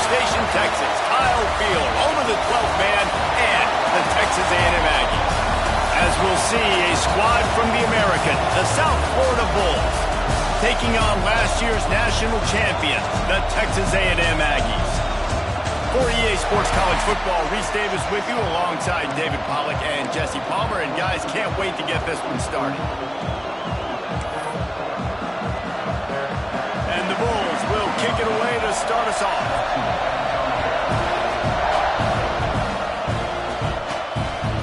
Station, Texas. Kyle Field over the 12th man and the Texas A&M Aggies. As we'll see, a squad from the American, the South Florida Bulls, taking on last year's national champions, the Texas A&M Aggies. For EA Sports College Football, Reese Davis with you alongside David Pollack and Jesse Palmer. And guys, can't wait to get this one started. And the Bulls will kick it away to start us off.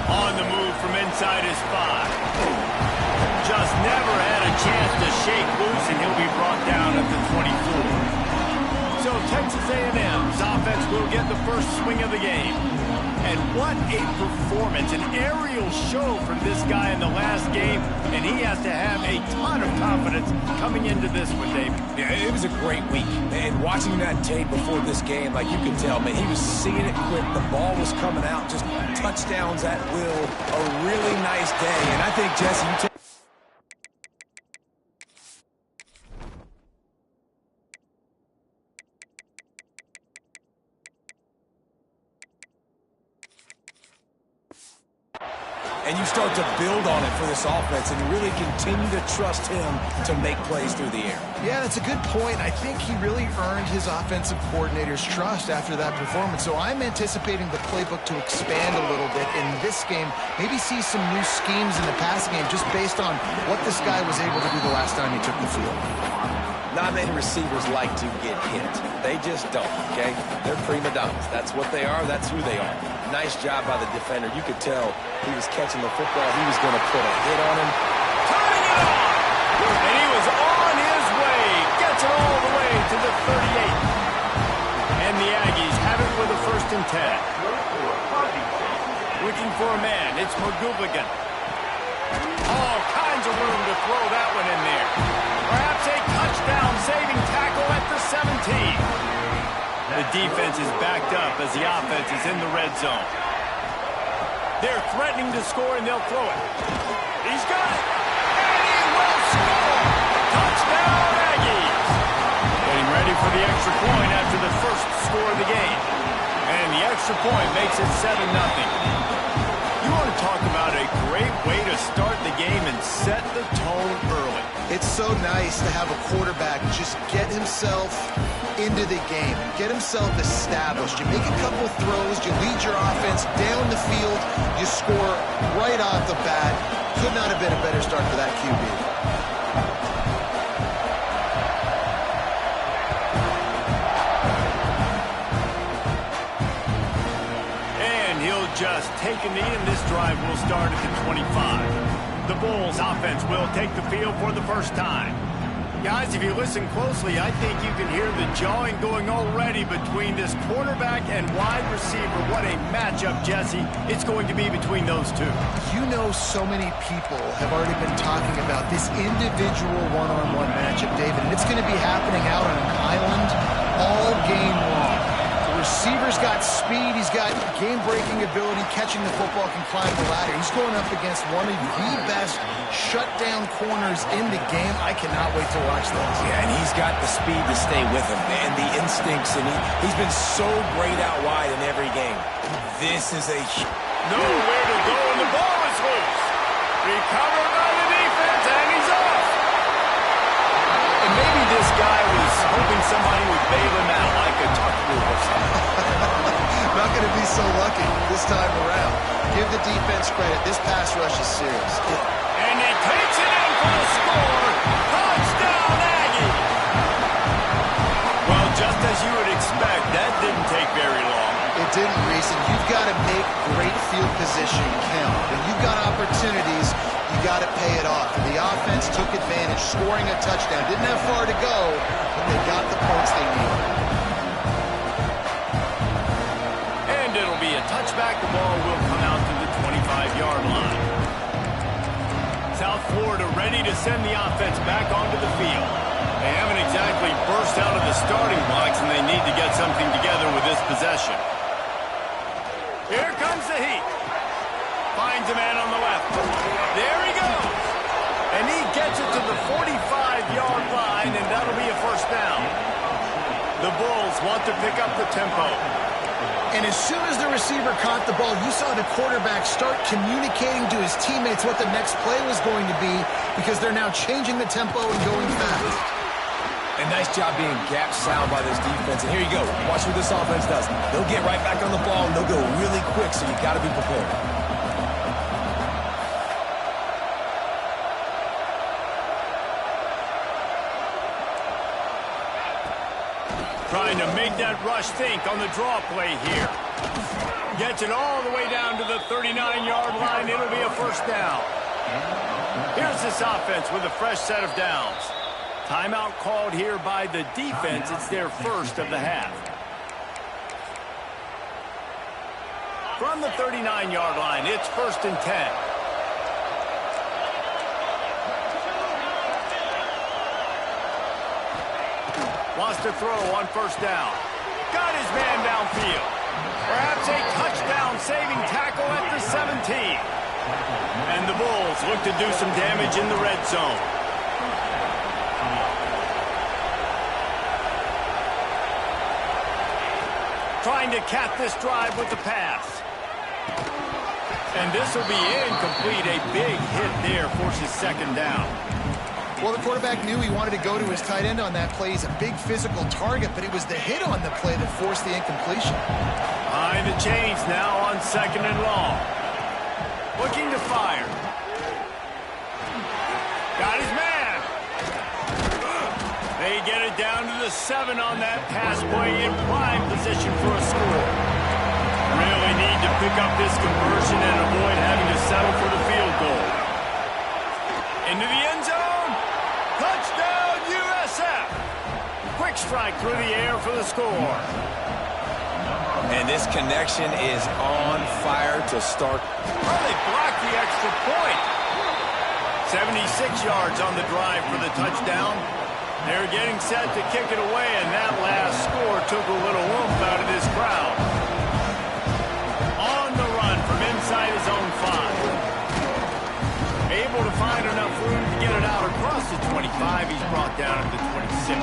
On the move from inside his 5. Just never had a chance to shake loose, and he'll be brought down at the 24. So Texas A&M's offense will get the first swing of the game. And what a performance, an aerial show from this guy in the last game, and he has to have a ton of confidence coming into this one, Dave. Yeah, it was a great week. And watching that tape before this game, like you can tell, man, he was seeing it quick. The ball was coming out, just touchdowns at will. A really nice day. And I think, Jesse, you take... and you start to build on it for this offense and really continue to trust him to make plays through the air. Yeah, that's a good point. I think he really earned his offensive coordinator's trust after that performance. So I'm anticipating the playbook to expand a little bit in this game. Maybe see some new schemes in the passing game just based on what this guy was able to do the last time he took the field. Not many receivers like to get hit. They just don't, okay? They're prima donnas. That's what they are. That's who they are. Nice job by the defender. You could tell he was catching the football. He was going to put a hit on him. Turning it on! And he was on his way. Gets it all the way to the 38. And the Aggies have it with a 1st and 10. Looking for a man. It's McGooligan. All kinds of room to throw that one in there. Perhaps a touchdown-saving tackle at the 17. The defense is backed up as the offense is in the red zone. They're threatening to score, and they'll throw it. He's got it. And he will score. Touchdown, Aggies. Getting ready for the extra point after the first score of the game. And the extra point makes it 7-0. You want to talk about a great way to start the game and set the tone early. It's so nice to have a quarterback just get himself into the game, get himself established. You make a couple throws, you lead your offense down the field, you score right off the bat. Could not have been a better start for that QB. Just take a knee, and this drive will start at the 25. The Bulls offense will take the field for the first time. Guys, if you listen closely, I think you can hear the jawing going already between this quarterback and wide receiver. What a matchup, Jesse, it's going to be between those two. You know, so many people have already been talking about this individual one-on-one matchup, David, and it's going to be happening out on an island all game long. Receiver's got speed, he's got game-breaking ability, catching the football, can climb the ladder. He's going up against one of the best shutdown corners in the game. I cannot wait to watch this. Yeah, and he's got the speed to stay with him, and the instincts, and he's been so great out wide in every game. This is a... Nowhere to go, and the ball is loose. Recovered by the defense, and he's off. And maybe this guy was hoping somebody would bail him out like a tuck rule or something. Not going to be so lucky this time around. Give the defense credit. This pass rush is serious. And he takes it in for the score. Touchdown, Aggie. Well, just as you would expect, that didn't take very long. It didn't, Reese, and you've got to make great field position count. When you've got opportunities, you got to pay it off. And the offense took advantage, scoring a touchdown. Didn't have far to go, but they got the points they needed. And it'll be a touchback. The ball will come out to the 25-yard line. South Florida ready to send the offense back onto the field. They haven't exactly burst out of the starting blocks, and they need to get something together with this possession. Here comes the heat. Finds a man on the left. There he goes. And he gets it to the 45-yard line, and that'll be a first down. The Bulls want to pick up the tempo. And as soon as the receiver caught the ball, you saw the quarterback start communicating to his teammates what the next play was going to be because they're now changing the tempo and going fast. And nice job being gap sound by this defense. And here you go. Watch what this offense does. They'll get right back on the ball, and they'll go really quick, so you got to be prepared. Trying to make that rush think on the draw play here. Gets it all the way down to the 39-yard line. It'll be a first down. Here's this offense with a fresh set of downs. Timeout called here by the defense. It's their first of the half. From the 39-yard line, it's 1st and 10. Wants to throw on first down. Got his man downfield. Perhaps a touchdown-saving tackle at the 17. And the Bulls look to do some damage in the red zone. Trying to cap this drive with the pass. And this will be incomplete. A big hit there forces second down. Well, the quarterback knew he wanted to go to his tight end on that play. He's a big physical target, but it was the hit on the play that forced the incompletion. Behind the chains now on 2nd and long. Looking to fire. Got his man. They get it down to the 7 on that pass play in prime position for a score. Really need to pick up this conversion and avoid having to settle for the field goal. Into the end zone. Touchdown, USF! Quick strike through the air for the score. And this connection is on fire to start. Well, they blocked the extra point. 76 yards on the drive for the touchdown. They're getting set to kick it away, and that last score took a little oomph out of this crowd. On the run from inside his own 5. Able to find enough room to get it out across the 25. He's brought down at the 26.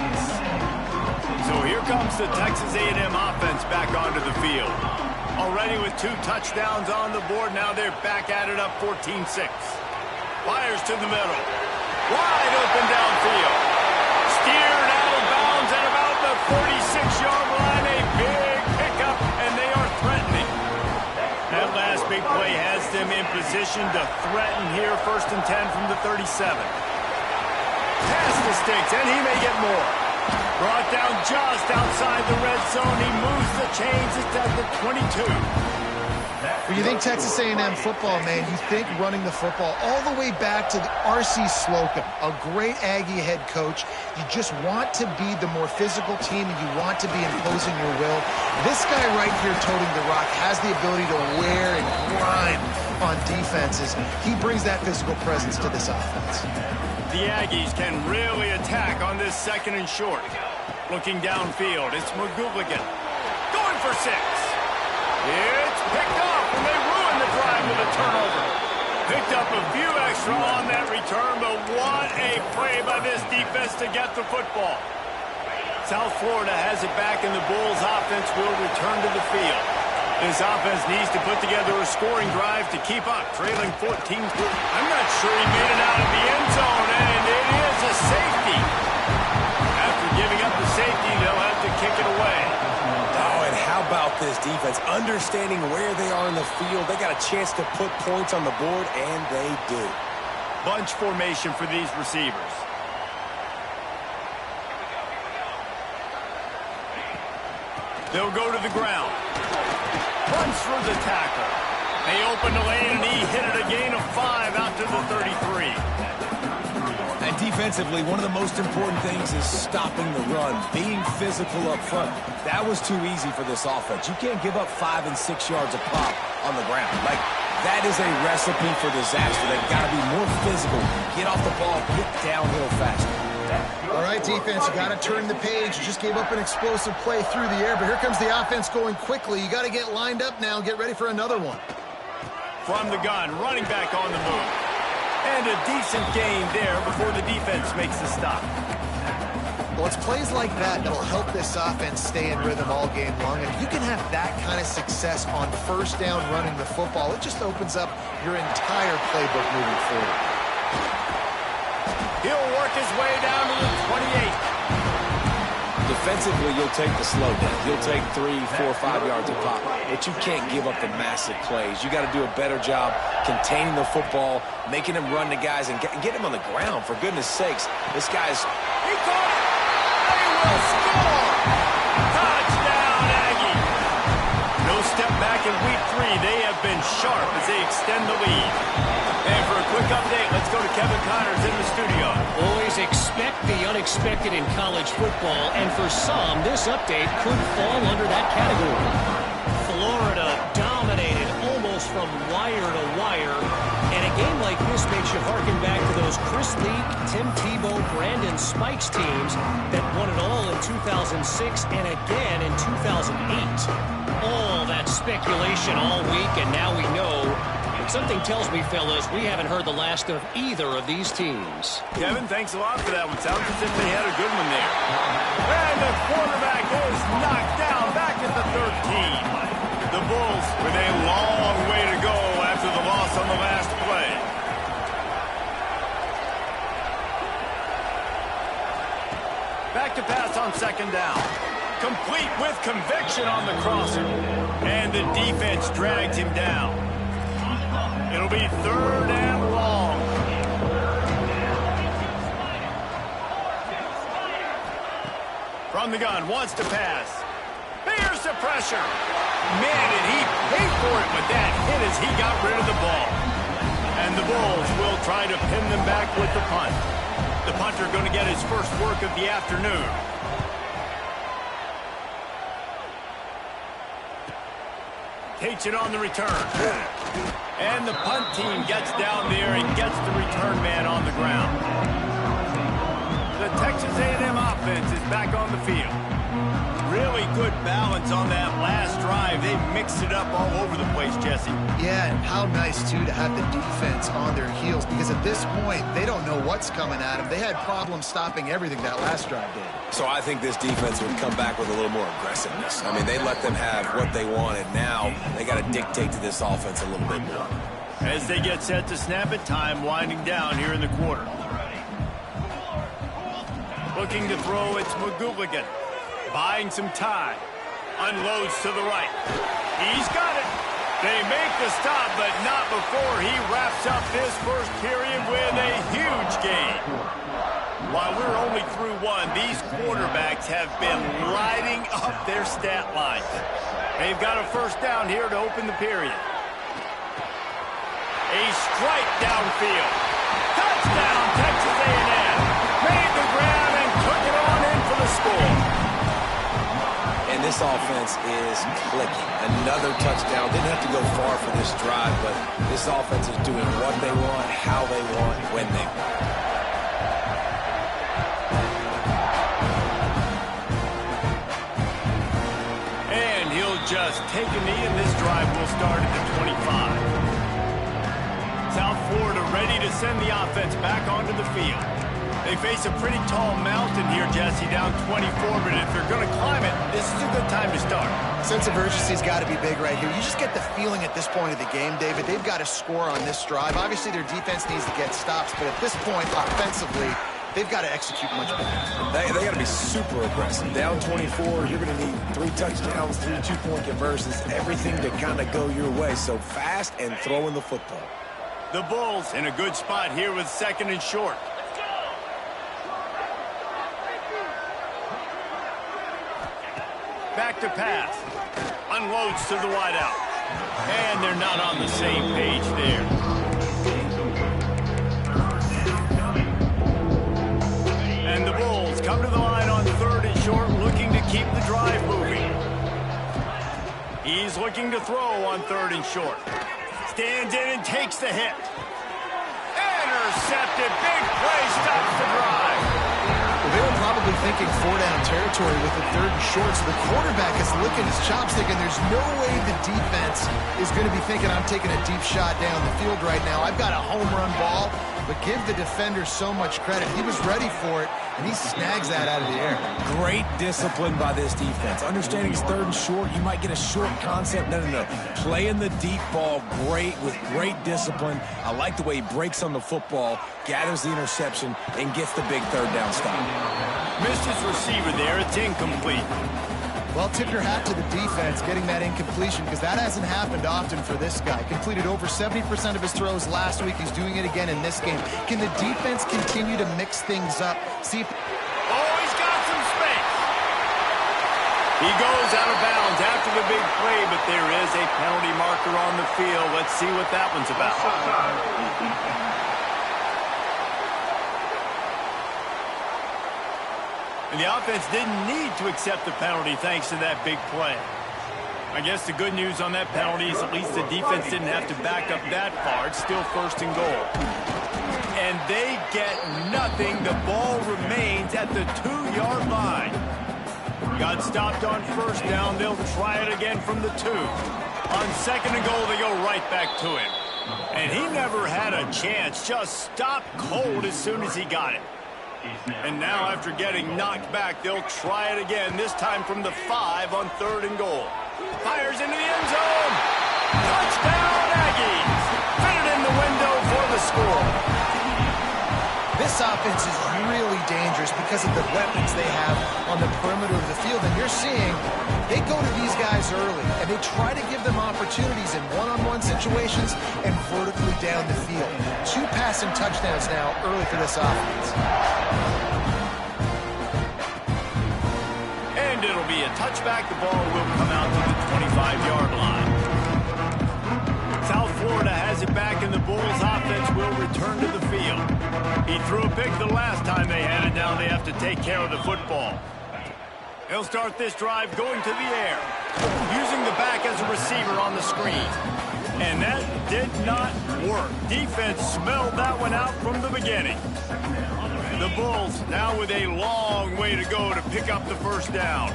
So here comes the Texas A&M offense back onto the field. Already with 2 touchdowns on the board. Now they're back at it up 14-6. Fires to the middle. Wide open downfield. Steered out of bounds at about the 46-yard line. A big pickup, and they are threatening. That last big play has them in position to threaten here. 1st and 10 from the 37. Pass the sticks, and he may get more. Brought down just outside the red zone. He moves the chains. It's at the 22. When you think Texas A&M football, man, you think running the football all the way back to R.C. Slocum, a great Aggie head coach. You just want to be the more physical team, and you want to be imposing your will. This guy right here toting the rock has the ability to wear and grind on defenses. He brings that physical presence to this offense. The Aggies can really attack on this 2nd and short. Looking downfield, it's McGooligan. Going for 6. It's picked off, and they ruin the drive with a turnover. Picked up a few extra on that return, but what a play by this defense to get the football. South Florida has it back, and the Bulls offense will return to the field. This offense needs to put together a scoring drive to keep up, trailing 14. I'm not sure he made it out of the end zone, and it is a safety. After giving up the safety, they'll have to kick it away. Oh, and how about this defense? Understanding where they are in the field. They got a chance to put points on the board, and they do. Bunch formation for these receivers. They'll go to the ground. Runs through the tackle. They open the lane, and he hit it a gain of 5 out to the 33. And defensively, one of the most important things is stopping the run, being physical up front. That was too easy for this offense. You can't give up 5 and 6 yards a pop on the ground. Like, that is a recipe for disaster. They've got to be more physical, get off the ball, get downhill faster. All right, defense, you got to turn the page. You just gave up an explosive play through the air, but here comes the offense going quickly. You got to get lined up now, get ready for another one. From the gun, running back on the move. And a decent gain there before the defense makes the stop. Well, it's plays like that that'll help this offense stay in rhythm all game long. If you can have that kind of success on first down running the football, it just opens up your entire playbook moving forward. He'll work his way down to the 28. Defensively, you'll take the slow down. You'll take 3, 4, 5 yards a pop, but you can't give up the massive plays. You got to do a better job containing the football, making him run the guys, and get him on the ground. For goodness sakes, this guy's... He caught it! They will score! Touchdown, Aggie! No step back in week 3. They have been sharp as they extend the lead. And for a quick update, let's go to Kevin Connors in the studio. Always expect the unexpected in college football, and for some, this update could fall under that category. Florida dominated almost from wire to wire, and a game like this makes you harken back to those Chris Leak, Tim Tebow, Brandon Spikes teams that won it all in 2006 and again in 2008. All that speculation all week, and now we know. Something tells me, fellas, we haven't heard the last of either of these teams. Kevin, thanks a lot for that one. Sounds as if they had a good one there. And the quarterback is knocked down back at the 13. The Bulls with a long way to go after the loss on the last play. Back to pass on second down. Complete with conviction on the crosser. And the defense dragged him down. It'll be 3rd and long. From the gun, wants to pass. Here's the pressure. Man, did he pay for it with that hit as he got rid of the ball. And the Bulls will try to pin them back with the punt. The punter going to get his first work of the afternoon. Takes it on the return. And the punt team gets down there and gets the return man on the ground. The Texas A&M offense is back on the field. Really good balance on that last drive. They mixed it up all over the place, Jesse. Yeah, and how nice, too, to have the defense on their heels, because at this point, they don't know what's coming at them. They had problems stopping everything that last drive did. So I think this defense would come back with a little more aggressiveness. I mean, they let them have what they wanted. Now they got to dictate to this offense a little bit more. As they get set to snap it, time winding down here in the quarter. Looking to throw, it's McGooligan. Buying some time. Unloads to the right. He's got it. They make the stop, but not before he wraps up this first period with a huge gain. While we're only through one, these quarterbacks have been lighting up their stat lines. They've got a first down here to open the period. A strike downfield. Touchdown, Texas A&M. Made the grab and took it on in for the score. And this offense is clicking. Another touchdown. Didn't have to go far for this drive, but this offense is doing what they want, how they want, when they want. And he'll just take a knee, and this drive will start at the 25. South Florida ready to send the offense back onto the field. They face a pretty tall mountain here, Jesse, down 24, but if they're going to climb it, this is a good time to start. Sense of urgency's got to be big right here. You just get the feeling at this point of the game, David, they've got to score on this drive. Obviously, their defense needs to get stops, but at this point, offensively, they've got to execute much better. They got to be super aggressive. Down 24, you're going to need 3 touchdowns, 3 two-point conversions, everything to kind of go your way. So fast and throwing the football. The Bulls in a good spot here with 2nd and short. Back to pass. Unloads to the wideout. And they're not on the same page there. And the Bulls come to the line on 3rd and short, looking to keep the drive moving. He's looking to throw on 3rd and short. Stands in and takes the hit. Intercepted. Big play stops the drive. Well, they were probably thinking 4-down territory with the 3rd and short, so the quarterback is licking his chops thinking there's no way the defense is going to be thinking I'm taking a deep shot down the field right now. I've got a home run ball. but give the defender so much credit. He was ready for it, and he snags that out of the air. Great discipline by this defense. Understanding it's 3rd and short, you might get a short concept. No. Playing the deep ball with great discipline. I like the way he breaks on the football, gathers the interception, and gets the big 3rd down stop. Missed his receiver there. It's incomplete. Well, tip your hat to the defense getting that incompletion, because that hasn't happened often for this guy. Completed over 70% of his throws last week. He's doing it again in this game. Can the defense continue to mix things up? See if... Oh, he's got some space. He goes out of bounds after the big play, but there is a penalty marker on the field. Let's see what that one's about. And the offense didn't need to accept the penalty thanks to that big play. I guess the good news on that penalty is at least the defense didn't have to back up that far. It's still 1st and goal. And they get nothing. The ball remains at the 2-yard line. Got stopped on 1st down. They'll try it again from the 2. On 2nd and goal, they go right back to him. And he never had a chance. Just stopped cold as soon as he got it. And now, after getting knocked back, they'll try it again, this time from the 5 on 3rd and goal. Fires into the end zone. Touchdown, Aggies. Fit it in the window for the score. This offense is really dangerous because of the weapons they have on the perimeter of the field. And you're seeing they go to these guys early, and they try to give them opportunities in one-on-one situations and vertically down the field. 2 passing touchdowns now early for this offense. And it'll be a touchback. The ball will come out to the 25-yard line. South Florida has it back, and the Bulls offense will return to the field. He threw a pick the last time they had it. Now they have to take care of the football. He'll start this drive going to the air, using the back as a receiver on the screen. And that did not work. Defense smelled that one out from the beginning. The Bulls now with a long way to go to pick up the 1st down.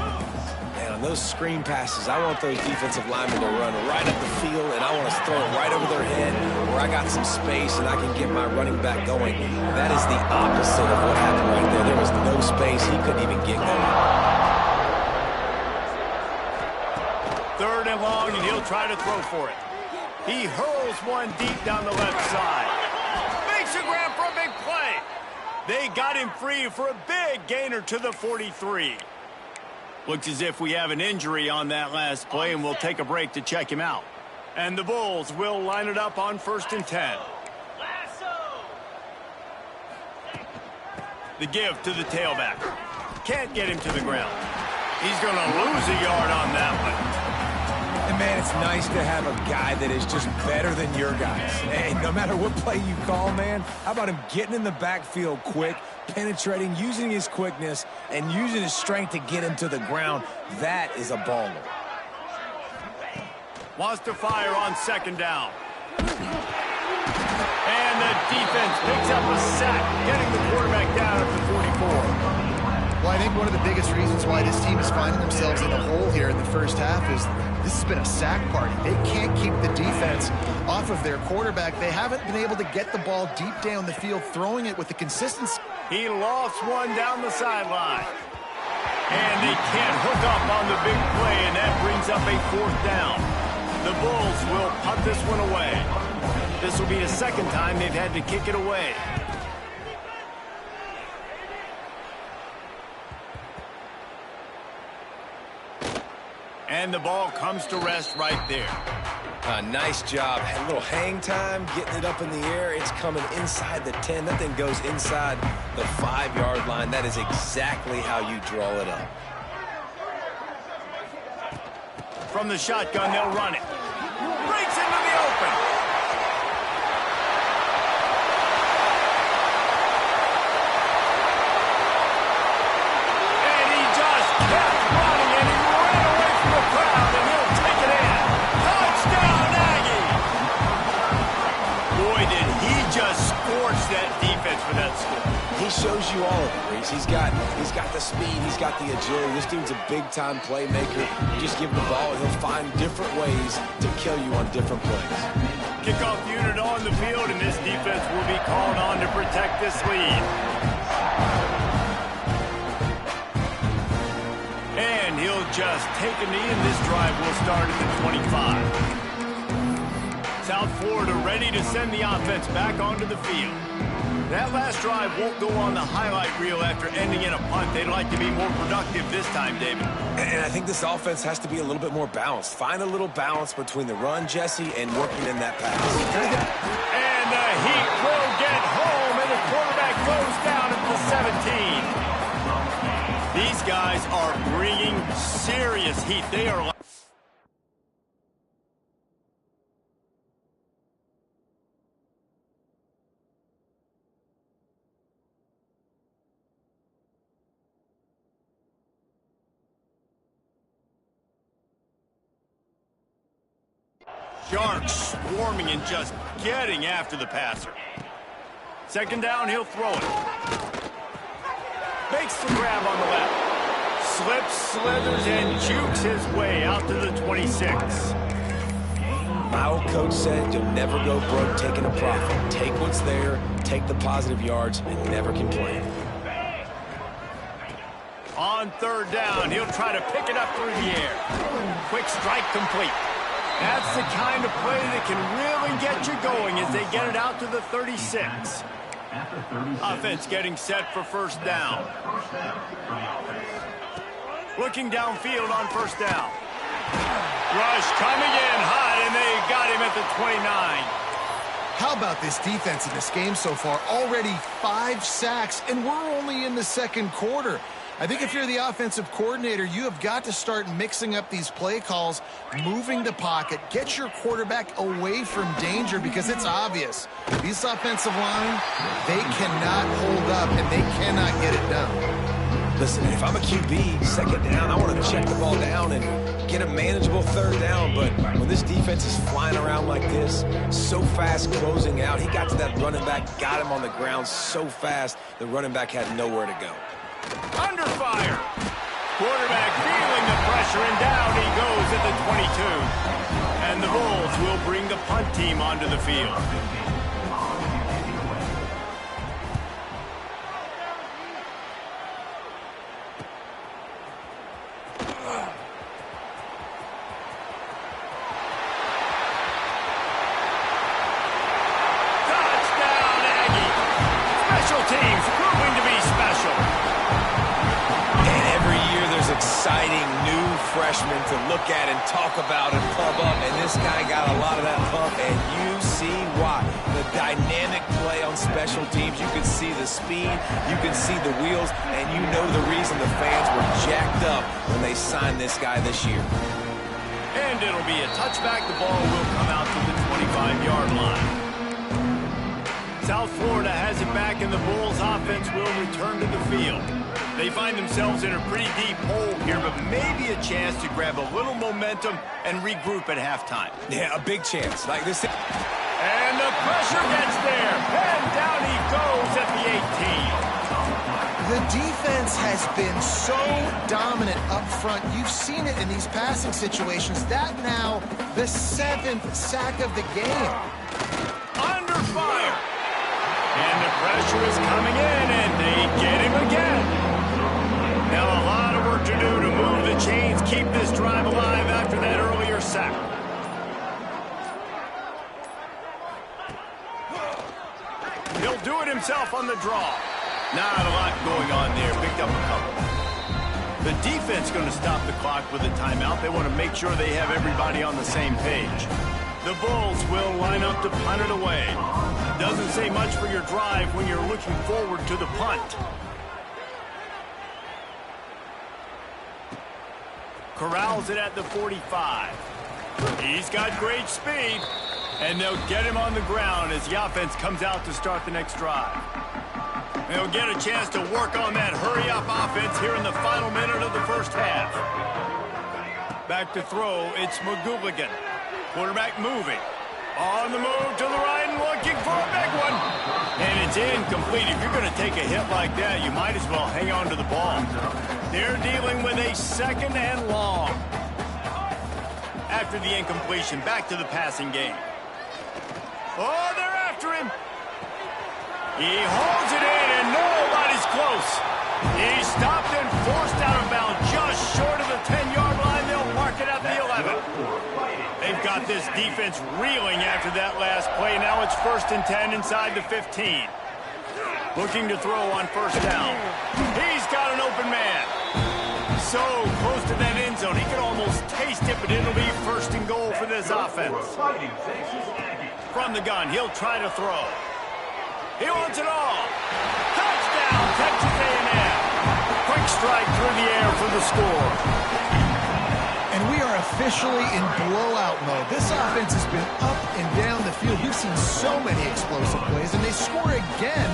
And on those screen passes, I want those defensive linemen to run right up the field, and I want to throw it right over their head where I got some space and I can get my running back going. That is the opposite of what happened right there. There was no space. He couldn't even get going. 3rd and long, and he'll try to throw for it. He hurls one deep down the left side. Makes a grab for a big play. They got him free for a big gainer to the 43. Looks as if we have an injury on that last play, and we'll take a break to check him out. And the Bulls will line it up on 1st and 10. The give to the tailback. Can't get him to the ground. He's going to lose a yard on that one. And, man, it's nice to have a guy that is just better than your guys. Hey, no matter what play you call, man, how about him getting in the backfield quick, penetrating, using his quickness, and using his strength to get him to the ground? That is a baller. Wants to fire on 2nd down. And the defense picks up a sack, getting the quarterback down at the 44. Well, I think one of the biggest reasons why this team is finding themselves in a hole here in the 1st half is this has been a sack party. They can't keep the defense off of their quarterback. They haven't been able to get the ball deep down the field, throwing it with the consistency. He lost one down the sideline. And they can't hook up on the big play, and that brings up a 4th down. The Bulls will punt this one away. This will be the 2nd time they've had to kick it away. And the ball comes to rest right there. Nice job. A little hang time, getting it up in the air. It's coming inside the 10. That thing goes inside the 5-yard line. That is exactly how you draw it up. From the shotgun, they'll run it. Breaks into the open. For that score. He shows you all of it, Reese. He's got the speed, he's got the agility. This dude's a big-time playmaker. You just give him the ball, and he'll find different ways to kill you on different plays. Kickoff unit on the field, and this defense will be called on to protect this lead. And he'll just take a knee, and this drive will start at the 25. South Florida ready to send the offense back onto the field. That last drive won't go on the highlight reel after ending in a punt. They'd like to be more productive this time, David. And I think this offense has to be a little bit more balanced. Find a little balance between the run, Jesse, and working in that pass. And the Heat will get home, and the quarterback goes down at the 17. These guys are bringing serious heat. They are... Sharks swarming and just getting after the passer. Second down, he'll throw it. Makes the grab on the left. Slips, slithers, and jukes his way out to the 26. My old coach said you'll never go broke taking a profit. Take what's there, take the positive yards, and never complain. On third down, he'll try to pick it up through the air. Quick strike complete. That's the kind of play that can really get you going as they get it out to the 36. Offense getting set for first down. Looking downfield on first down. Rush coming in hot, and they got him at the 29. How about this defense in this game so far? Already 5 sacks, and we're only in the second quarter. I think if you're the offensive coordinator, you have got to start mixing up these play calls, moving the pocket, get your quarterback away from danger, because it's obvious. This offensive line, they cannot hold up, and they cannot get it done. Listen, if I'm a QB, second down, I want to check the ball down and get a manageable third down. But when this defense is flying around like this, so fast closing out, he got to that running back, got him on the ground so fast, the running back had nowhere to go. Under fire. Quarterback feeling the pressure, and down he goes at the 22. And the Bulls will bring the punt team onto the field. Touchdown, Aggie. Special teams proving to be special. Exciting new freshmen to look at and talk about and pump up, and this guy got a lot of that pump, and you see why. The dynamic play on special teams, you can see the speed, you can see the wheels, and you know the reason the fans were jacked up when they signed this guy this year. And it'll be a touchback. The ball will come out to the 25-yard line. South Florida has it back, and the Bulls offense will return to the field. They find themselves in a pretty deep hole here, but maybe a chance to grab a little momentum and regroup at halftime. Yeah, a big chance. Like this. And the pressure gets there. And down he goes at the 18. The defense has been so dominant up front. You've seen it in these passing situations. That now the 7th sack of the game. Under fire. And the pressure is coming in, and they get him again. Now a lot of work to do to move the chains, keep this drive alive after that earlier sack. He'll do it himself on the draw. Not a lot going on there. Picked up a couple. The defense going to stop the clock with a timeout. They want to make sure they have everybody on the same page. The Bulls will line up to punt it away. Doesn't say much for your drive when you're looking forward to the punt. Corrals it at the 45. He's got great speed, and they'll get him on the ground as the offense comes out to start the next drive. They'll get a chance to work on that hurry-up offense here in the final minute of the first half. Back to throw, it's McGooligan. Quarterback moving. On the move to the right and looking for a big one. And it's incomplete. If you're going to take a hit like that, you might as well hang on to the ball. They're dealing with a second and long. After the incompletion, back to the passing game. Oh, they're after him. He holds it in, and nobody's close. He's stopped and forced out of bounds just short of the 10-yard line. They'll mark it at the 11. They've got this defense reeling after that last play. Now it's 1st and 10 inside the 15. Looking to throw on 1st down. He's got an open man. So close to that end zone. He can almost taste it, but it'll be 1st and goal for this offense. From the gun, he'll try to throw. He wants it all. Touchdown, Texas A&M. Quick strike through the air for the score. And we are officially in blowout mode. This offense has been up and down the field. We've seen so many explosive plays, and they score again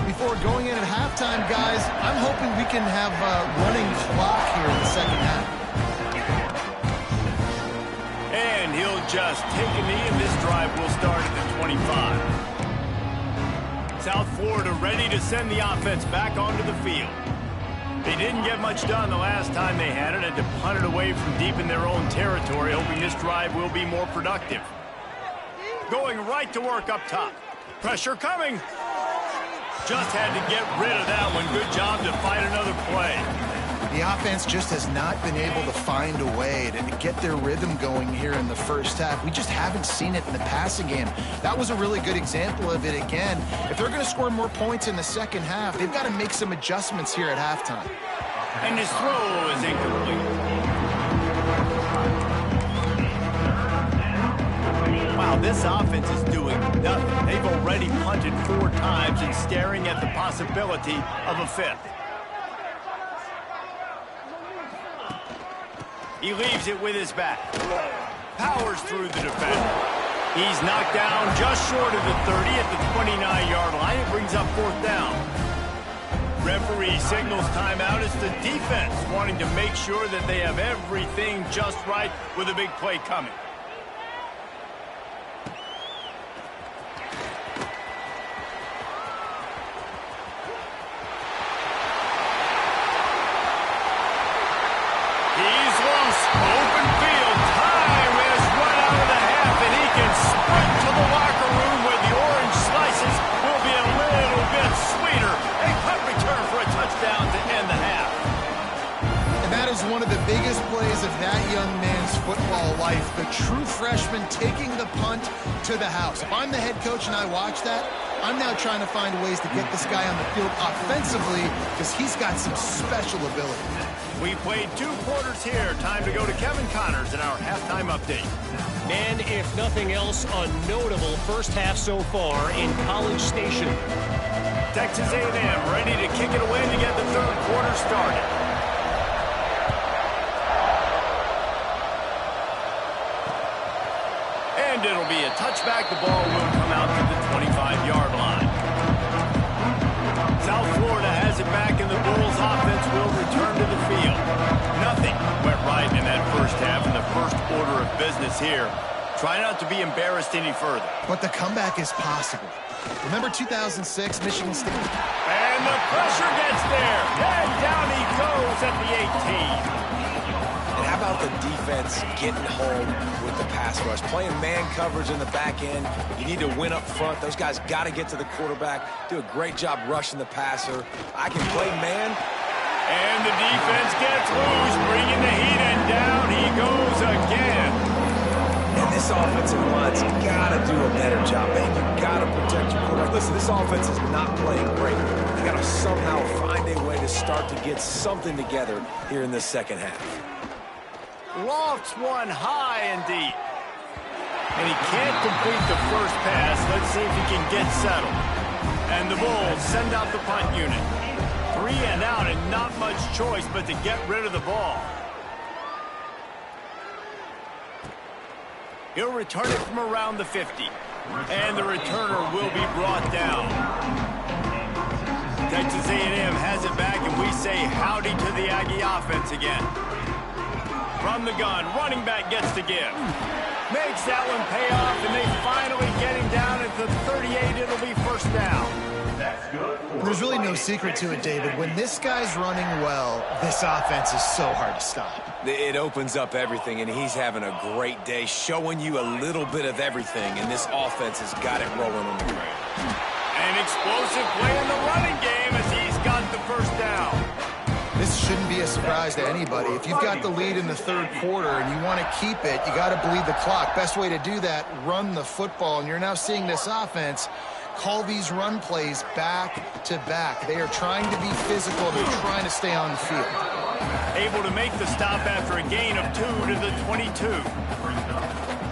before going in at halftime, guys. I'm hoping we can have a running clock here in the second half. And he'll just take a knee, and this drive will start at the 25. South Florida ready to send the offense back onto the field. They didn't get much done the last time they had it, and to punt it away from deep in their own territory, hoping this drive will be more productive. Going right to work up top. Pressure coming. Just had to get rid of that one. Good job to fight another play. The offense just has not been able to find a way to get their rhythm going here in the first half. We just haven't seen it in the passing game. That was a really good example of it again. If they're going to score more points in the second half, they've got to make some adjustments here at halftime. And his throw is incomplete. Wow, this offense is doing nothing. They've already punted 4 times and staring at the possibility of a 5th. He leaves it with his back. Powers through the defender. He's knocked down just short of the 30 at the 29-yard line. It brings up 4th down. Referee signals timeout. It's the defense wanting to make sure that they have everything just right with a big play coming. Open field. Time has run out of the half, and he can sprint to the locker room where the orange slices will be a little bit sweeter. A punt return for a touchdown to end the half. And that is one of the biggest plays of that young man's football life. The true freshman taking the punt to the house. If I'm the head coach and I watch that, I'm now trying to find ways to get this guy on the field offensively because he's got some special ability. We played 2 quarters here. Time to go to Kevin Connors in our halftime update. And if nothing else, a notable first half so far in College Station. Texas A&M ready to kick it away to get the 3rd quarter started. And it'll be a touchback. The ball will come out to the 25-yard line. South Florida has it back, and the Bulls offense will return to the field. Nothing went right in that first half, and the first order of business here. Try not to be embarrassed any further. But the comeback is possible. Remember 2006, Michigan State? And the pressure gets there. And down he goes at the 18. And how about the defense getting home with the pass rush? Playing man coverage in the back end. You need to win up front. Those guys got to get to the quarterback. Do a great job rushing the passer. I can play man. And the defense gets loose, bringing the heat, and down he goes again. And this offensive line's got to do a better job, man. You got to protect your quarterback. Listen, this offense is not playing great. You got to somehow find a way to start to get something together here in this second half. Lofts one high and deep. And he can't complete the first pass. Let's see if he can get settled. And the Bulls send out the punt unit. 3 and out, and not much choice but to get rid of the ball. He'll return it from around the 50. And the returner will be brought down. Texas A&M has it back, and we say howdy to the Aggie offense again. From the gun, running back gets to give. Makes that one pay off, and they finally get him down at the 38. It'll be first down. There's really no secret to it, David. When this guy's running well, this offense is so hard to stop. It opens up everything, and he's having a great day, showing you a little bit of everything, and this offense has got it rolling on the ground. An explosive play in the running game as he's got the first down. This shouldn't be a surprise to anybody. If you've got the lead in the third quarter and you want to keep it, you got to bleed the clock. Best way to do that, run the football. And you're now seeing this offense call these run plays back to back. They are trying to be physical. They're trying to stay on the field. Able to make the stop after a gain of 2 to the 22.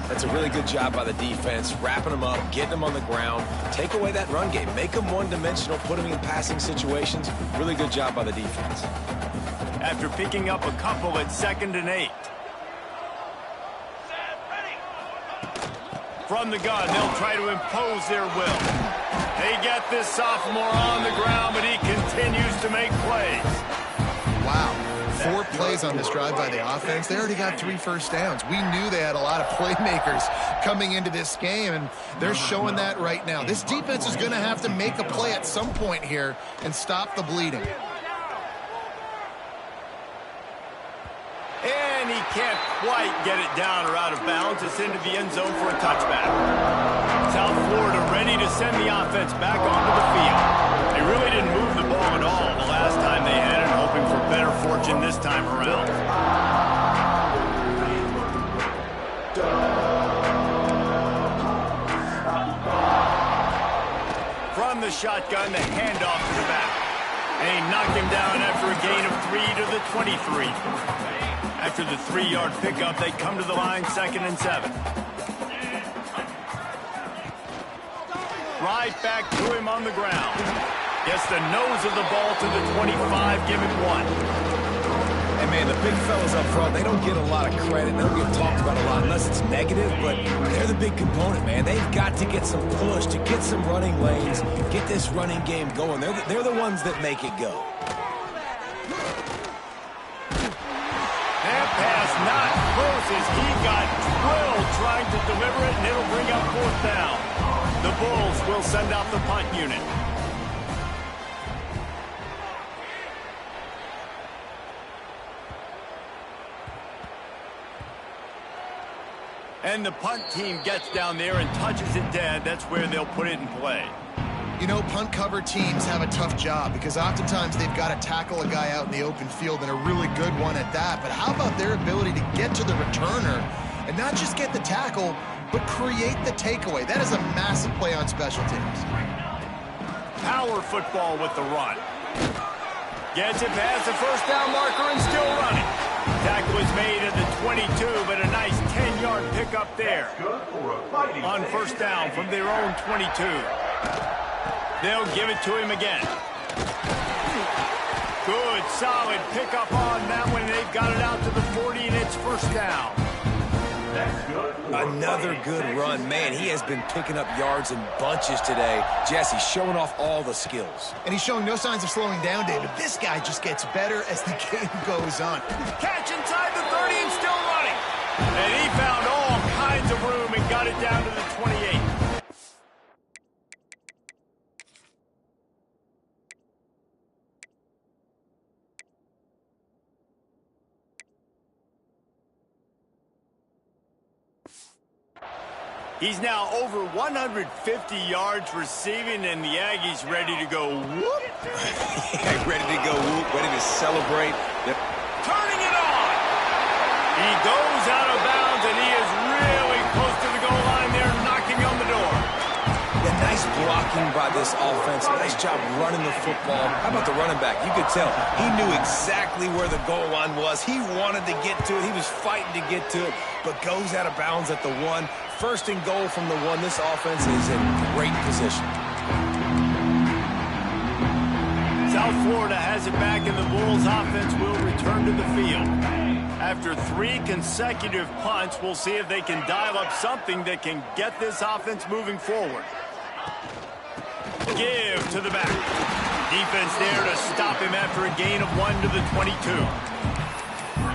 That's a really good job by the defense, wrapping them up, getting them on the ground, take away that run game, make them one-dimensional, put them in passing situations. Really good job by the defense. After picking up a couple at 2nd and 8. From the gun, they'll try to impose their will. They get this sophomore on the ground, but he continues to make plays. Wow. 4 plays on this drive by the offense. They already got 3 first downs. We knew they had a lot of playmakers coming into this game, and they're showing that right now. This defense is going to have to make a play at some point here and stop the bleeding. And he can't quite get it down or out of bounds. It's into the end zone for a touchback. South Florida ready to send the offense back onto the field. They really didn't move the ball at all the last time they had it, hoping for better fortune this time around. From the shotgun, the handoff to the back. And he knocked him down after a gain of 3 to the 23. After the 3-yard pickup, they come to the line 2nd and 7. Right back to him on the ground. Gets the nose of the ball to the 25, give it 1. And, man, the big fellas up front, they don't get a lot of credit. They don't get talked about a lot unless it's negative, but they're the big component, man. They've got to get some push, to get some running lanes, get this running game going. They're the ones that make it go. That pass not close as he got drilled trying to deliver it, and it'll bring up 4th down. The Bulls will send out the punt unit. And the punt team gets down there and touches it dead. That's where they'll put it in play. You know, punt cover teams have a tough job because oftentimes they've got to tackle a guy out in the open field, and a really good one at that. But how about their ability to get to the returner and not just get the tackle, but create the takeaway? That is a massive play on special teams. Power football with the run. Gets it past the first down marker and still running. Tackle is made at the 22, but a nice 10-yard pickup there. On first down from their own 22. They'll give it to him again. Good, solid pickup on that one. They've got it out to the 40, and it's first down. Another good run. Man, he has been picking up yards in bunches today. Jesse showing off all the skills. And he's showing no signs of slowing down, David. This guy just gets better as the game goes on. Catch inside the 30 and still running. And he found all kinds of room and got it down to the 28. He's now over 150 yards receiving, and the Aggies ready to go whoop. Ready to go whoop, ready to celebrate. Yep. Turning it on. He goes out of bounds, and he is really close to the goal line there, knocking on the door. Yeah, nice blocking by this offense. Nice job running the football. How about the running back? You could tell he knew exactly where the goal line was. He wanted to get to it. He was fighting to get to it, but goes out of bounds at the 1. First and goal from the 1. This offense is in great position. South Florida has it back, and the Bulls offense will return to the field. After 3 consecutive punts, we'll see if they can dial up something that can get this offense moving forward. Give to the back. Defense there to stop him after a gain of 1 to the 22.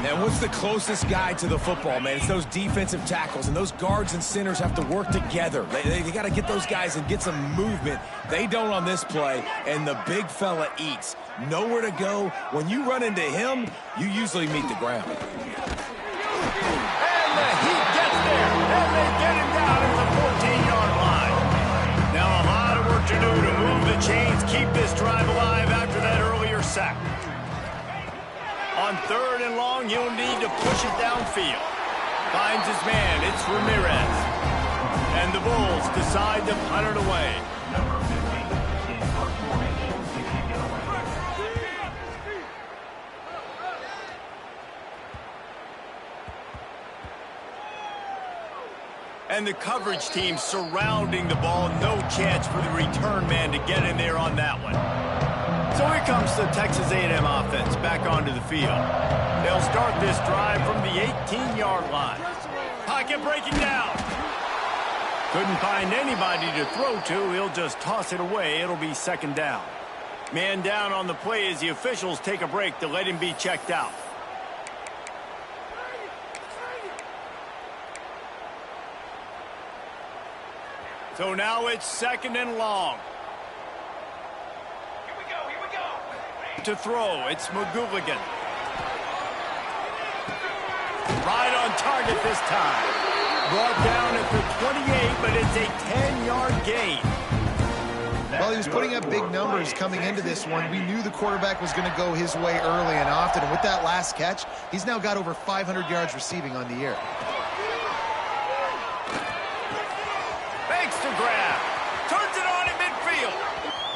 And what's the closest guy to the football, man? It's those defensive tackles, and those guards and centers have to work together. They got to get those guys and get some movement. They don't on this play, and the big fella eats. Nowhere to go. When you run into him, you usually meet the ground. And the Heat gets there, and they get him down at the 14-yard line. Now a lot of work to do to move the chains, keep this drive alive after that earlier sack. On 3rd and long, he'll need to push it downfield. Finds his man, it's Ramirez. And the Bulls decide to punt it away. And the coverage team surrounding the ball. No chance for the return man to get in there on that one. So here comes the Texas A&M offense back onto the field. They'll start this drive from the 18-yard line. Pocket breaking down. Couldn't find anybody to throw to. He'll just toss it away. It'll be 2nd down. Man down on the play as the officials take a break to let him be checked out. So now it's 2nd and long. To throw, it's McGooligan. Right on target this time. Brought down at the 28, but it's a 10-yard gain. Well, he was putting up big numbers coming into this one. We knew the quarterback was going to go his way early and often. And with that last catch, he's now got over 500 yards receiving on the year. Fakes the grab. Turns it on in midfield.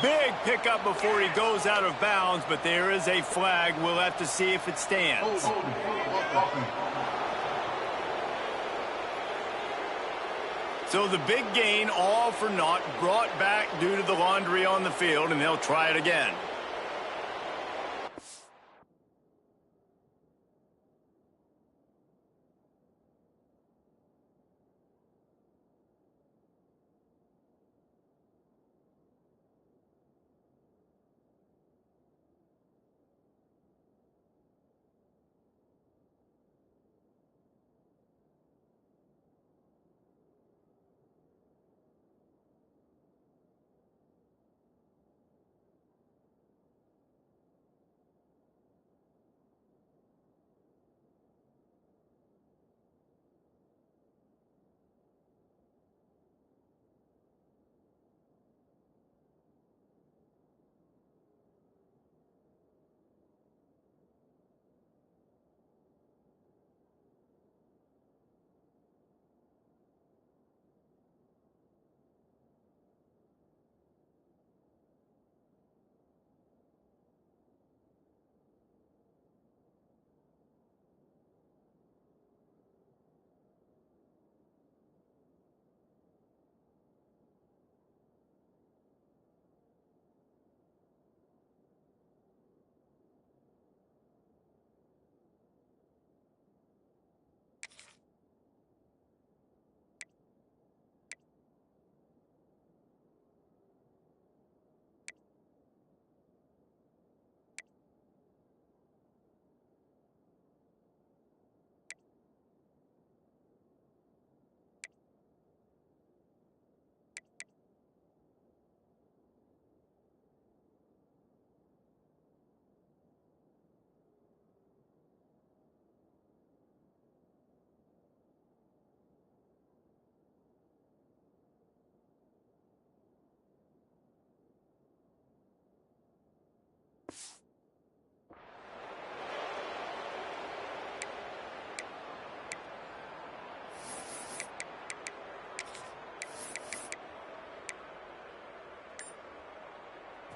Big pickup before he goes out of bounds, but there is a flag. We'll have to see if it stands. So the big gain, all for naught, brought back due to the laundry on the field, and they'll try it again.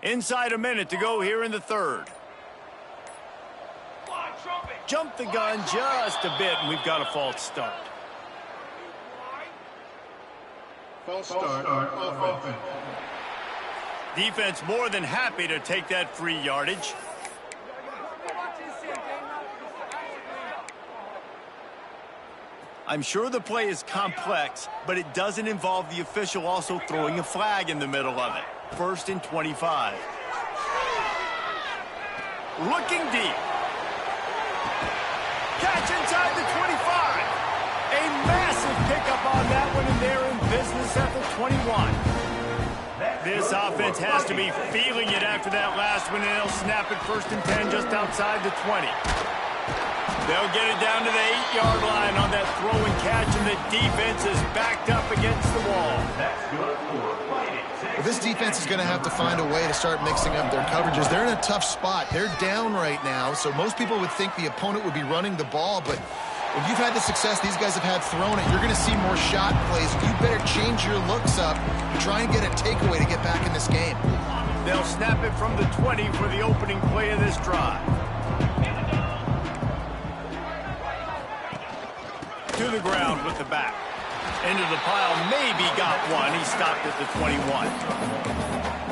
Inside a minute to go here in the 3rd. Jump the gun just a bit, and we've got a false start. False start on offense. Defense more than happy to take that free yardage. I'm sure the play is complex, but it doesn't involve the official also throwing a flag in the middle of it. 1st and 25. Looking deep. Catch inside the 25. A massive pickup on that one, and they're in business at the 21. This offense has to be feeling it after that last one, and they'll snap it 1st and 10 just outside the 20. They'll get it down to the 8-yard line on that throw and catch, and the defense is backed up against the wall. Well, this defense is going to have to find a way to start mixing up their coverages. They're in a tough spot. They're down right now, so most people would think the opponent would be running the ball, but if you've had the success these guys have had throwing it, you're going to see more shot plays. You better change your looks up and try and get a takeaway to get back in this game. They'll snap it from the 20 for the opening play of this drive. To the ground with the back. Into the pile, maybe got one. He stopped at the 21.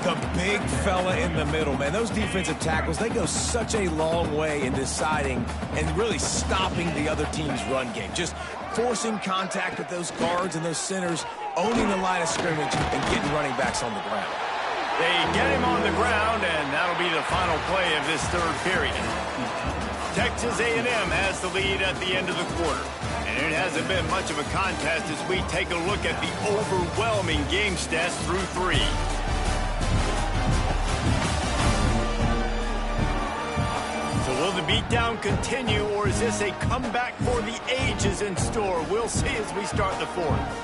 The big fella in the middle, man. Those defensive tackles, they go such a long way in deciding and really stopping the other team's run game. Just forcing contact with those guards and those centers, owning the line of scrimmage, and getting running backs on the ground. They get him on the ground, and that'll be the final play of this 3rd period. Texas A&M has the lead at the end of the quarter. And it hasn't been much of a contest as we take a look at the overwhelming game stats through 3. So will the beatdown continue, or is this a comeback for the ages in store? We'll see as we start the 4th.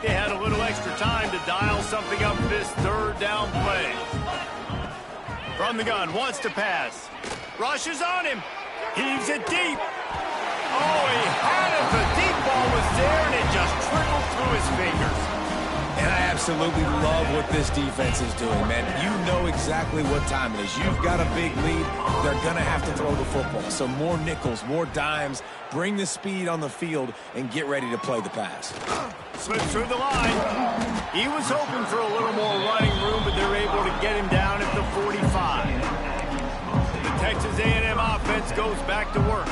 They had a little extra time to dial something up for this 3rd down play. From the gun, wants to pass. Rushes on him. Heaves it deep. Oh, he had it. The deep ball was there, and it just trickled through his fingers. And I absolutely love what this defense is doing, man. You know exactly what time it is. You've got a big lead. They're going to have to throw the football. So more nickels, more dimes. Bring the speed on the field and get ready to play the pass. Slips through the line. He was hoping for a little more running room, but they're able to get him down at the 45. The Texas A&M offense goes back to work.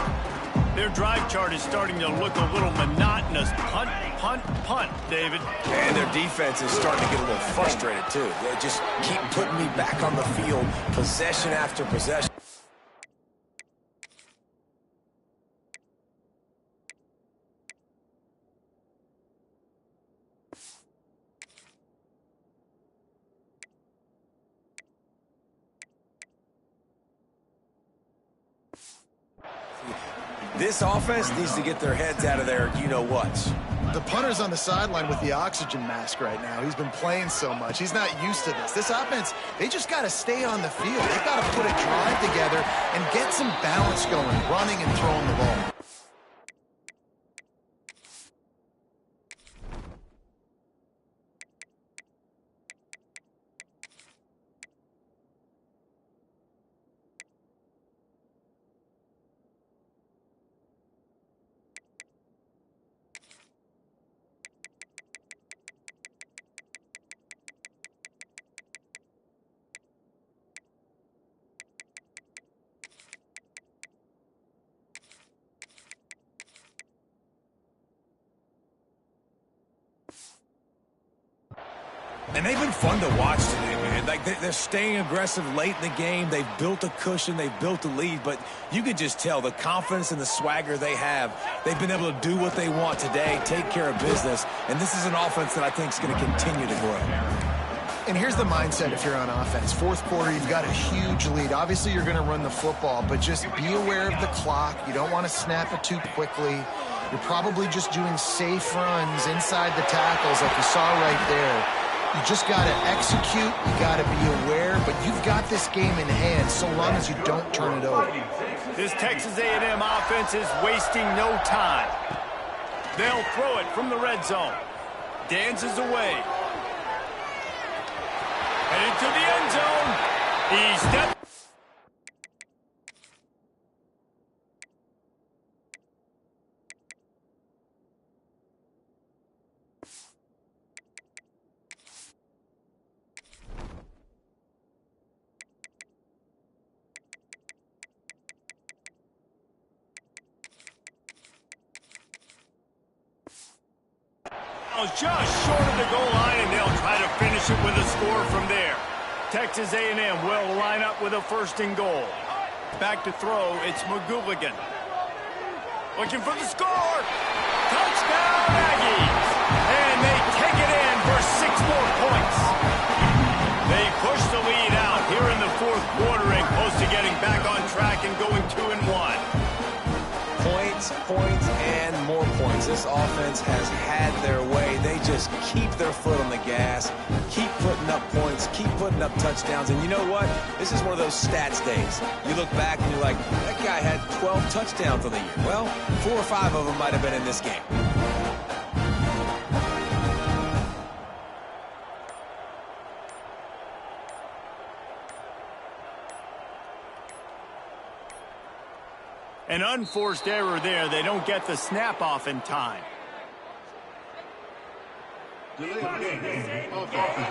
Their drive chart is starting to look a little monotonous. Punt, punt, punt, David. And their defense is starting to get a little frustrated, too. They just keep putting me back on the field, possession after possession. This offense needs to get their heads out of their you-know-whats. The punter's on the sideline with the oxygen mask right now. He's been playing so much. He's not used to this. This offense, they just got to stay on the field. They've got to put a drive together and get some balance going, running and throwing the ball. And they've been fun to watch today, man. Like, they're staying aggressive late in the game. They've built a cushion. They've built a lead. But you could just tell the confidence and the swagger they have. They've been able to do what they want today, take care of business. And this is an offense that I think is going to continue to grow. And here's the mindset if you're on offense. 4th quarter, you've got a huge lead. Obviously, you're going to run the football, but just be aware of the clock. You don't want to snap it too quickly. You're probably just doing safe runs inside the tackles like you saw right there. You just got to execute. You got to be aware, but you've got this game in hand so long as you don't turn it over. This Texas A&M offense is wasting no time. They'll throw it from the red zone. Dances away. Headed to the end zone. He steps. Just short of the goal line, and they'll try to finish it with a score from there. Texas A&M will line up with a 1st and goal. Back to throw, it's McGooligan. Looking for the score. Touchdown, Aggies. And they take it in for 6 more points. They push the lead out here in the 4th quarter and close to getting back on track and going 2-1. Points, and more points. This offense has had their way. They just keep their foot on the gas, keep putting up points, keep putting up touchdowns. And you know what? This is one of those stats days. You look back and you're like, that guy had 12 touchdowns on the year. Well, 4 or 5 of them might have been in this game. An unforced error there. They don't get the snap off in time. Delay game of offense.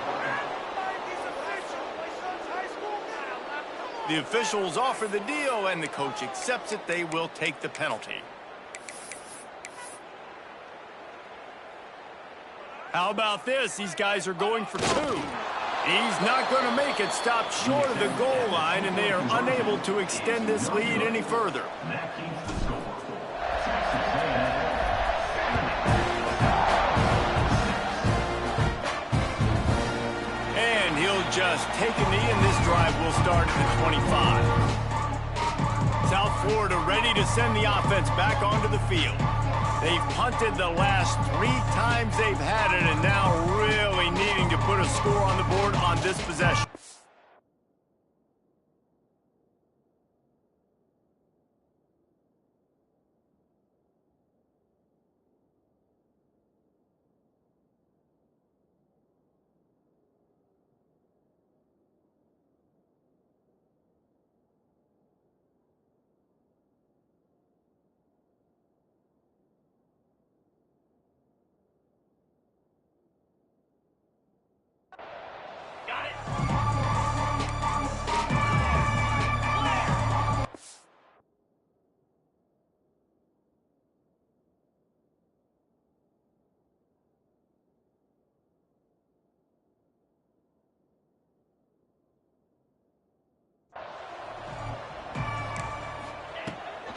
The officials offer the deal, and the coach accepts it. They will take the penalty. How about this? These guys are going for 2. He's not going to make it. Stop short of the goal line, and they are unable to extend this lead any further. And he'll just take a knee, and this drive will start at the 25. South Florida ready to send the offense back onto the field. They've punted the last 3 times they've had it, and now really needing to put a score on the board on this possession.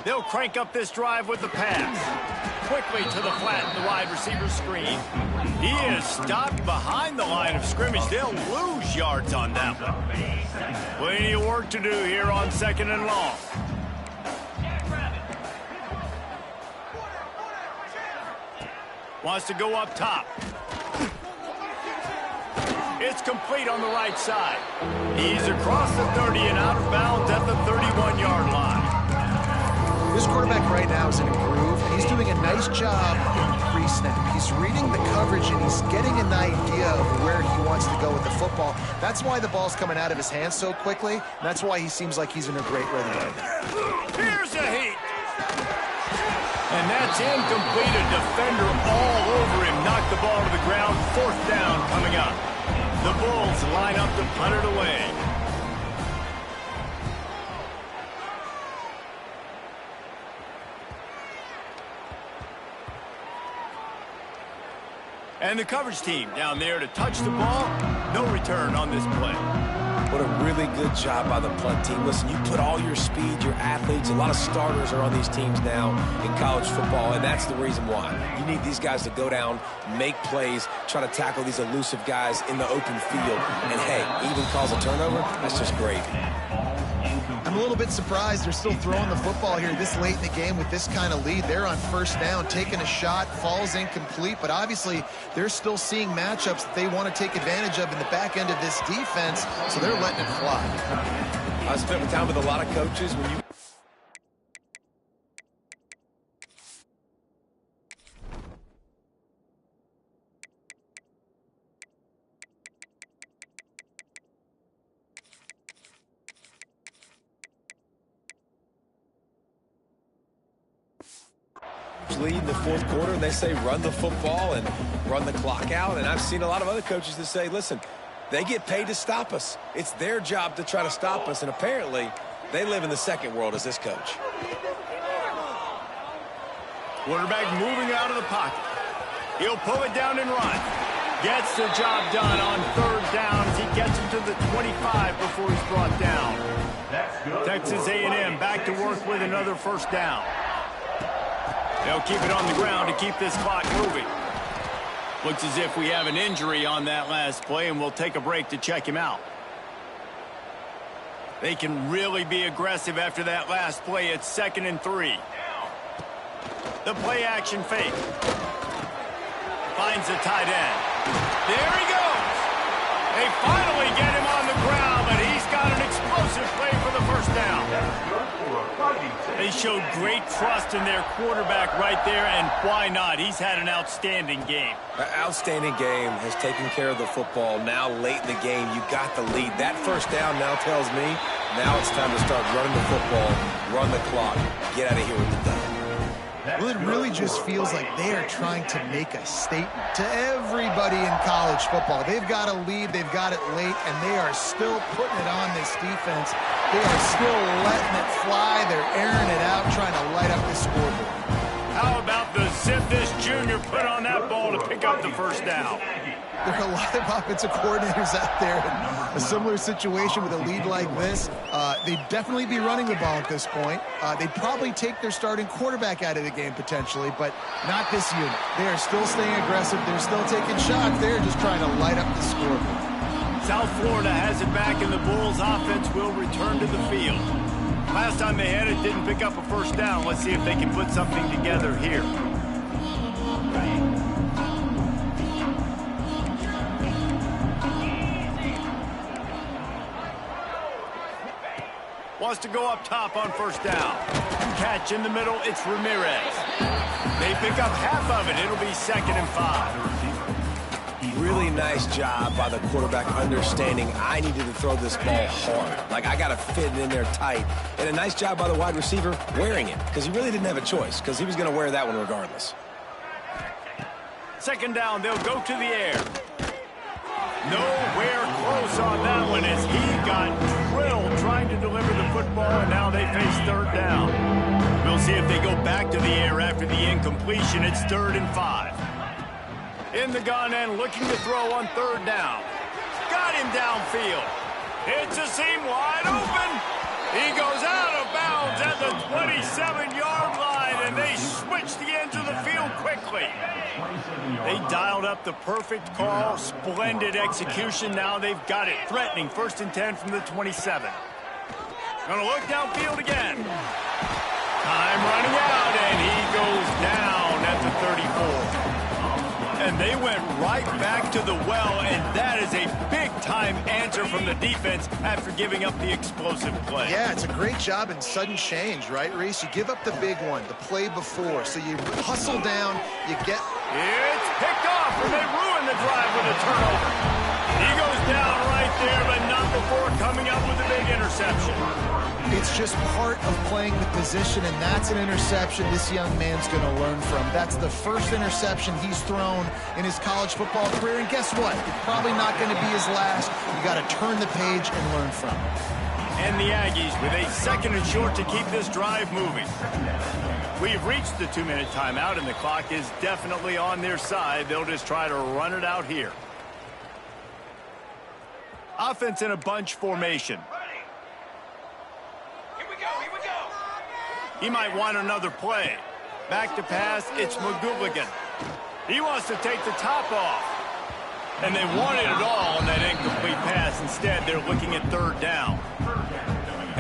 They'll crank up this drive with the pass. Quickly to the flat, the wide receiver screen. He is stopped behind the line of scrimmage. They'll lose yards on that one. Plenty of work to do here on 2nd and long. Wants to go up top. It's complete on the right side. He's across the 30 and out of bounds at the 31-yard line. This quarterback right now is in a groove, and he's doing a nice job in pre-snap. He's reading the coverage, and he's getting an idea of where he wants to go with the football. That's why the ball's coming out of his hands so quickly, and that's why he seems like he's in a great rhythm right now. Here's a heat. And that's incomplete. A defender all over him. Knocked the ball to the ground. 4th down coming up. The Bulls line up to punt it away. And the coverage team down there to touch the ball. No return on this play. What a really good job by the punt team. Listen, you put all your speed, your athletes, a lot of starters are on these teams now in college football, and that's the reason why. You need these guys to go down, make plays, try to tackle these elusive guys in the open field. And, hey, even cause a turnover, that's just great. I'm a little bit surprised they're still throwing the football here this late in the game with this kind of lead. They're on 1st down, taking a shot, falls incomplete, but obviously they're still seeing matchups that they want to take advantage of in the back end of this defense, so they're letting it fly. I spent time with a lot of coaches when you lead in the 4th quarter, and they say run the football and run the clock out. And I've seen a lot of other coaches that say, listen, they get paid to stop us. It's their job to try to stop us, and apparently they live in the second world as this coach. Quarterback moving out of the pocket. He'll pull it down and run. Gets the job done on third down as he gets him to the 25 before he's brought down. Texas A&M back to work with another first down. They'll keep it on the ground to keep this clock moving. Looks as if we have an injury on that last play, and we'll take a break to check him out. They can really be aggressive after that last play. It's 2nd and 3. The play action fake. Finds the tight end. There he goes. They finally get him on the ground, but he's got an explosive play for the first down. They showed great trust in their quarterback right there, and why not? He's had an outstanding game. An outstanding game, has taken care of the football. Now late in the game, you got the lead. That first down now tells me now it's time to start running the football, run the clock, get out of here with the dub. Well, it really just feels like they are trying to make a statement to everybody in college football. They've got a lead, they've got it late, and they are still putting it on this defense. They are still letting it fly. They're airing it out, trying to light up the scoreboard. How about the zip this junior put on that ball to pick up the first down? There are a lot of offensive coordinators out there in a similar situation with a lead like this. They'd definitely be running the ball at this point. They'd probably take their starting quarterback out of the game potentially, but not this unit. They are still staying aggressive. They're still taking shots. They're just trying to light up the scoreboard. South Florida has it back, and the Bulls offense will return to the field. Last time they had it, didn't pick up a first down. Let's see if they can put something together here. Wants to go up top on first down. Catch in the middle, it's Ramirez. They pick up half of it. It'll be 2nd and 5. Really nice job by the quarterback understanding I needed to throw this ball hard. Like, I got to fit it in there tight. And a nice job by the wide receiver wearing it, because he really didn't have a choice, because he was going to wear that one regardless. 2nd down, they'll go to the air. Nowhere close on that one as he got drilled trying to deliver the football, and now they face 3rd down. We'll see if they go back to the air after the incompletion. It's 3rd and 5. In the gun and looking to throw on 3rd down. Got him downfield. Hits a seam wide open. He goes out of bounds at the 27-yard line, and they switch the ends of the field quickly. They dialed up the perfect call. Splendid execution. Now they've got it. Threatening 1st and 10 from the 27. Gonna look downfield again. Time running out, and he goes down at the 34. And they went right back to the well, and that is a big-time answer from the defense after giving up the explosive play. Yeah, it's a great job in sudden change, right, Reese? You give up the big one, the play before, so you hustle down, you get... It's picked off, and they ruin the drive with a turnover. He goes down right there, but not before coming up with a big interception. It's just part of playing the position, and that's an interception this young man's going to learn from. That's the first interception he's thrown in his college football career, and guess what? It's probably not going to be his last. You got to turn the page and learn from it. And the Aggies with a 2nd and short to keep this drive moving. We've reached the 2-minute timeout, and the clock is definitely on their side. They'll just try to run it out here. Offense in a bunch formation. He might want another play. Back to pass, it's McGooligan. He wants to take the top off. And they wanted it all on that incomplete pass. Instead, they're looking at 3rd down.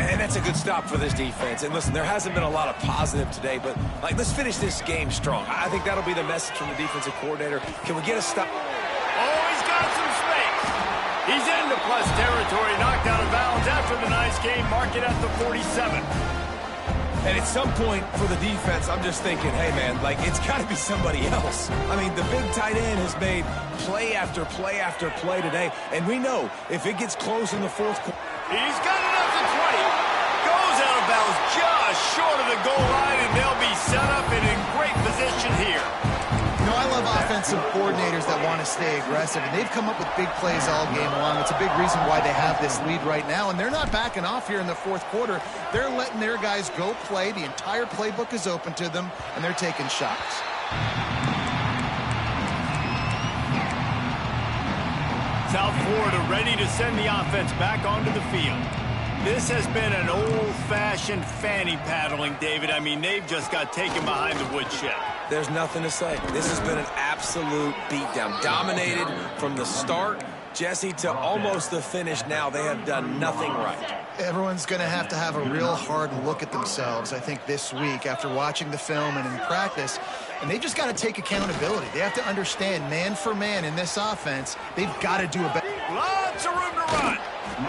And that's a good stop for this defense. And listen, there hasn't been a lot of positive today, but let's finish this game strong. I think that'll be the message from the defensive coordinator. Can we get a stop? Oh, he's got some space. He's into plus territory, knocked out of bounds after the nice game. Mark it at the 47. And at some point for the defense, I'm just thinking, hey, man, it's got to be somebody else. I mean, the big tight end has made play after play after play today. And we know if it gets close in the 4th quarter. He's got it up to 20. Goes out of bounds just short of the goal line, and they'll be set up and in great position here. You know, I love offensive coordinators that want to stay aggressive, and they've come up with big plays all game long. It's a big reason why they have this lead right now, and they're not backing off here in the 4th quarter. They're letting their guys go play. The entire playbook is open to them, and they're taking shots. South Florida ready to send the offense back onto the field. This has been an old-fashioned fanny paddling, David. I mean, they've just got taken behind the woodshed. There's nothing to say. This has been an absolute beatdown. Dominated from the start, Jesse, to almost the finish now. They have done nothing right. Everyone's going to have a real hard look at themselves, I think, this week after watching the film and in practice. And they've just got to take accountability. They have to understand, man for man in this offense, they've got to do a better. Lots of room to run.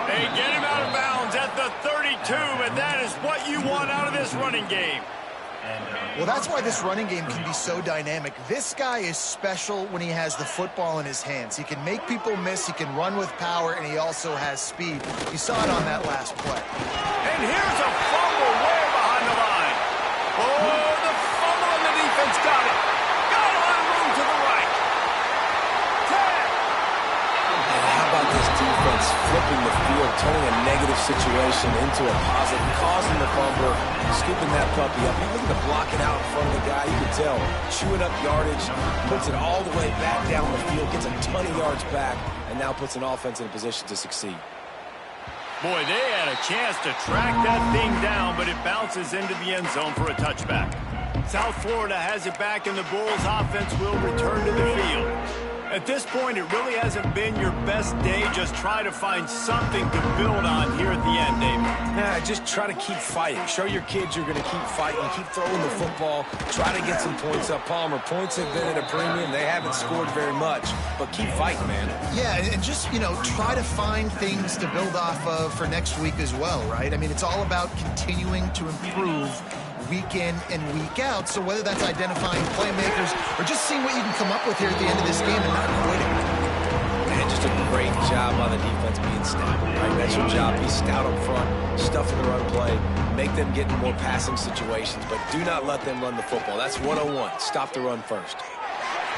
They get him out of bounds at the 32, and that is what you want out of this running game. Well, that's why this running game can be so dynamic. This guy is special when he has the football in his hands. He can make people miss, he can run with power, and he also has speed. You saw it on that last play. And here's a fumble way behind the line. Oh, the fumble, and the defense got it. Got a lot of room to the right. 10. And how about this defense flipping the field, turning a negative situation into a positive, causing the fumble, scooping that puppy up. You look at the blocking out in front of the guy, you can tell, chewing up yardage, puts it all the way back down the field, gets a ton of yards back, and now puts an offense in a position to succeed. Boy, they had a chance to track that thing down, but it bounces into the end zone for a touchback. South Florida has it back, and the Bulls offense will return to the field. At this point, it really hasn't been your best day. Just try to find something to build on here at the end, David. Nah, just try to keep fighting. Show your kids you're going to keep fighting. Keep throwing the football. Try to get some points up. Palmer, points have been at a premium. They haven't scored very much, but keep fighting, man. Yeah, and just, try to find things to build off of for next week as well, right? I mean, it's all about continuing to improve week in and week out. So whether that's identifying playmakers or just seeing what you can come up with here at the end of this game and not quitting. Man, just a great job by the defense being stout, right? That's your job. Be stout up front, stuff in the run play, make them get in more passing situations, but do not let them run the football. That's 101. Stop the run first.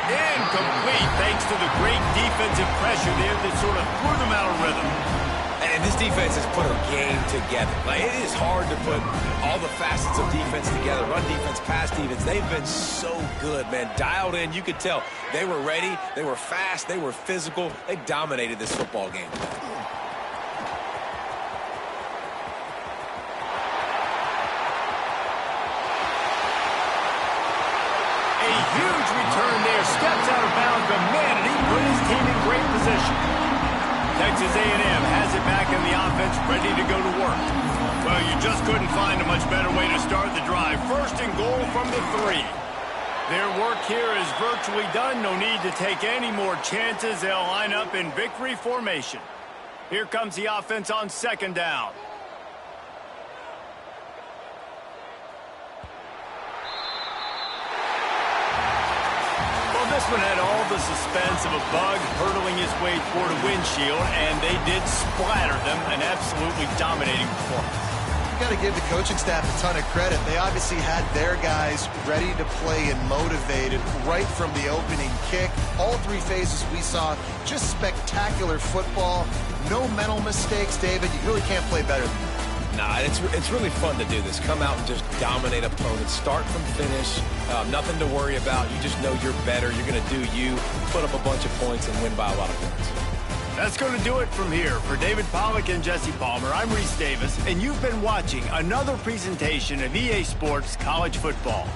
Incomplete, thanks to the great defensive pressure there that sort of threw them out of rhythm. And this defense has put a game together. Like, it is hard to put all the facets of defense together. Run defense, pass defense. They've been so good, man. Dialed in. You could tell they were ready. They were fast. They were physical. They dominated this football game. A huge return there. Steps out of bounds, but man, and he put his team in great position. Texas A&M has it back in the offense, ready to go to work. Well, you just couldn't find a much better way to start the drive. First and goal from the 3. Their work here is virtually done. No need to take any more chances. They'll line up in victory formation. Here comes the offense on second down. This one had all the suspense of a bug hurtling his way toward a windshield, and they did splatter them. An absolutely dominating performance. You got to give the coaching staff a ton of credit. They obviously had their guys ready to play and motivated right from the opening kick. All 3 phases we saw, just spectacular football. No mental mistakes, David. You really can't play better than that. Nah, it's really fun to do this. Come out and just dominate opponents. Start from finish. Nothing to worry about. You just know you're better. You're going to do you. Put up a bunch of points and win by a lot of points. That's going to do it from here. For David Pollack and Jesse Palmer, I'm Reese Davis, and you've been watching another presentation of EA Sports College Football.